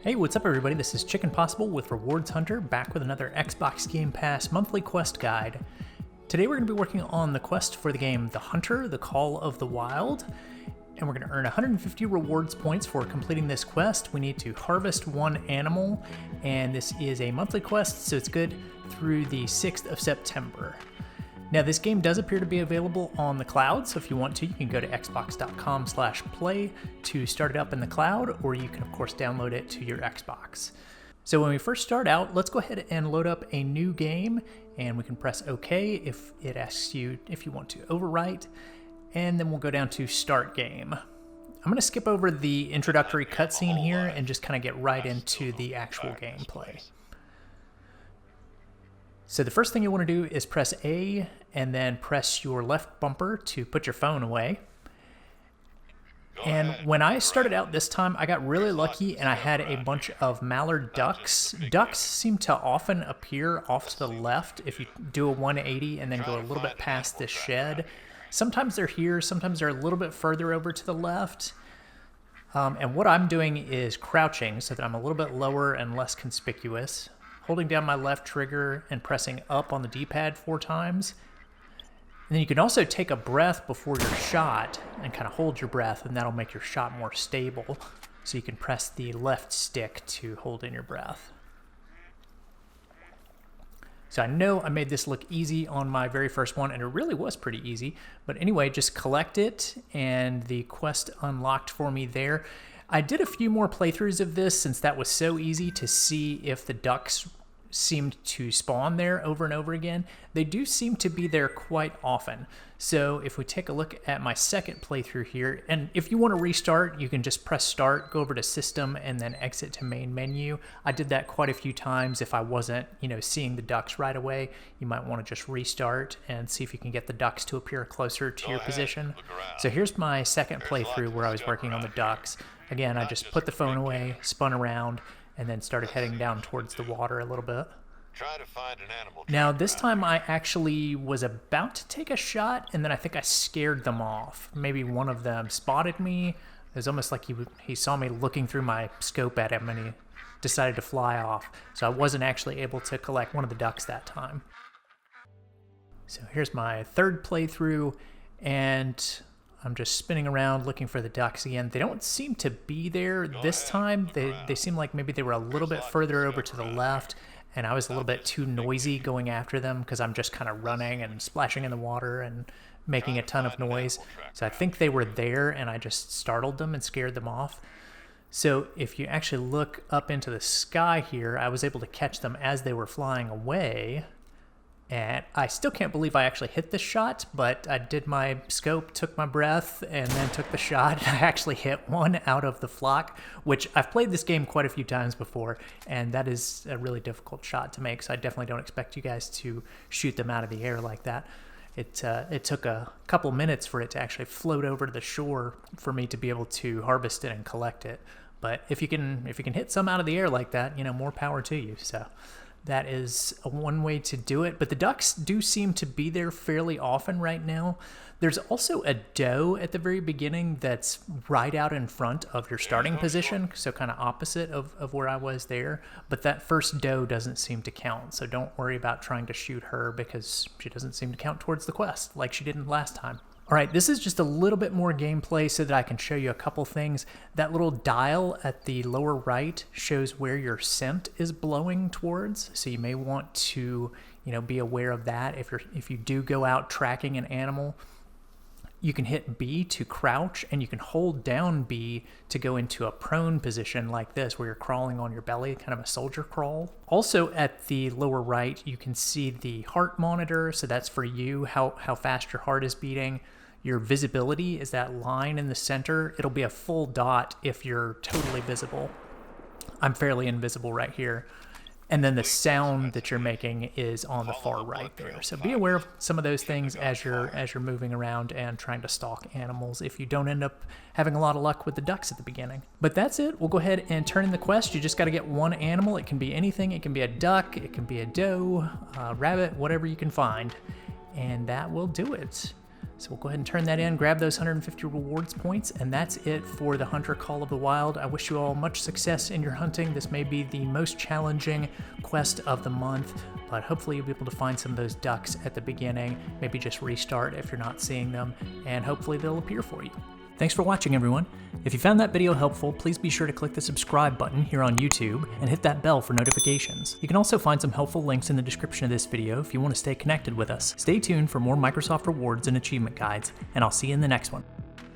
Hey, what's up everybody? This is Chicken Possible with theHunter, back with another Xbox Game Pass monthly quest guide. Today we're going to be working on the quest for the game The Hunter, The Call of the Wild, and we're going to earn 150 rewards points for completing this quest. We need to harvest one animal, and this is a monthly quest, so it's good through the 6th of September. Now this game does appear to be available on the cloud, so if you want to, you can go to xbox.com/play to start it up in the cloud, or you can of course download it to your Xbox. So when we first start out, let's go ahead and load up a new game, and we can press OK if it asks you if you want to overwrite, and then we'll go down to Start Game. I'm going to skip over the introductory cutscene here and just kind of get right into the actual gameplay. So the first thing you want to do is press A and then press your left bumper to put your phone away. And when I started out this time, I got really lucky and I had a bunch of mallard ducks. Ducks seem to often appear off to the left if you do a 180 and then go a little bit past this shed. Sometimes they're here, sometimes they're a little bit further over to the left. And what I'm doing is crouching so that I'm a little bit lower and less conspicuous. Holding down my left trigger and pressing up on the D-pad 4 times. And then you can also take a breath before your shot and kind of hold your breath, and that'll make your shot more stable. So you can press the left stick to hold in your breath. So I know I made this look easy on my very first one, and it really was pretty easy. But anyway, just collect it, and the quest unlocked for me there. I did a few more playthroughs of this since that was so easy to see if the ducks seemed to spawn there over and over again. They do seem to be there quite often. So if we take a look at my second playthrough here, and if you want to restart, you can just press start, go over to system, and then exit to main menu. I did that quite a few times. If I wasn't, seeing the ducks right away, you might want to just restart and see if you can get the ducks to appear closer to your position. So here's my second playthrough where I was working on the ducks. Again, I just put the phone away, spun around, and then started heading down towards the water a little bit. Now this time I actually was about to take a shot, and then I think I scared them off. Maybe one of them spotted me. It was almost like he saw me looking through my scope at him, and he decided to fly off. So I wasn't actually able to collect one of the ducks that time. So here's my third playthrough, and I'm just spinning around looking for the ducks again. They don't seem to be there this time. They seem like maybe they were a little bit further over to the left, and I was a little bit too noisy going after them because I'm just kind of running and splashing in the water and making a ton of noise. So I think they were there, and I just startled them and scared them off. So if you actually look up into the sky here, I was able to catch them as they were flying away. And I still can't believe I actually hit this shot, but I did my scope, took my breath, and then took the shot. I actually hit one out of the flock, which I've played this game quite a few times before, and that is a really difficult shot to make, so I definitely don't expect you guys to shoot them out of the air like that. It took a couple minutes for it to actually float over to the shore for me to be able to harvest it and collect it. But if you can hit some out of the air like that, more power to you. So that is one way to do it, but the ducks do seem to be there fairly often right now. There's also a doe at the very beginning that's right out in front of your starting position, so kind of opposite of where I was there, but that first doe doesn't seem to count, so don't worry about trying to shoot her because she doesn't seem to count towards the quest like she didn't last time. All right, this is just a little bit more gameplay so that I can show you a couple things. That little dial at the lower right shows where your scent is blowing towards, so you may want to, be aware of that. If you do go out tracking an animal, you can hit B to crouch, and you can hold down B to go into a prone position like this, where you're crawling on your belly, kind of a soldier crawl. Also at the lower right, you can see the heart monitor, so that's for you, how fast your heart is beating. Your visibility is that line in the center. It'll be a full dot if you're totally visible. I'm fairly invisible right here. And then the sound that you're making is on the far right there. So be aware of some of those things as you're moving around and trying to stalk animals if you don't end up having a lot of luck with the ducks at the beginning. But that's it. We'll go ahead and turn in the quest. You just got to get one animal. It can be anything. It can be a duck. It can be a doe, a rabbit, whatever you can find. And that will do it. So we'll go ahead and turn that in, grab those 150 rewards points, and that's it for the Hunter Call of the Wild. I wish you all much success in your hunting. This may be the most challenging quest of the month, but hopefully you'll be able to find some of those ducks at the beginning, maybe just restart if you're not seeing them, and hopefully they'll appear for you. Thanks for watching, everyone. If you found that video helpful, please be sure to click the subscribe button here on YouTube and hit that bell for notifications. You can also find some helpful links in the description of this video if you want to stay connected with us. Stay tuned for more Microsoft rewards and achievement guides, and I'll see you in the next one.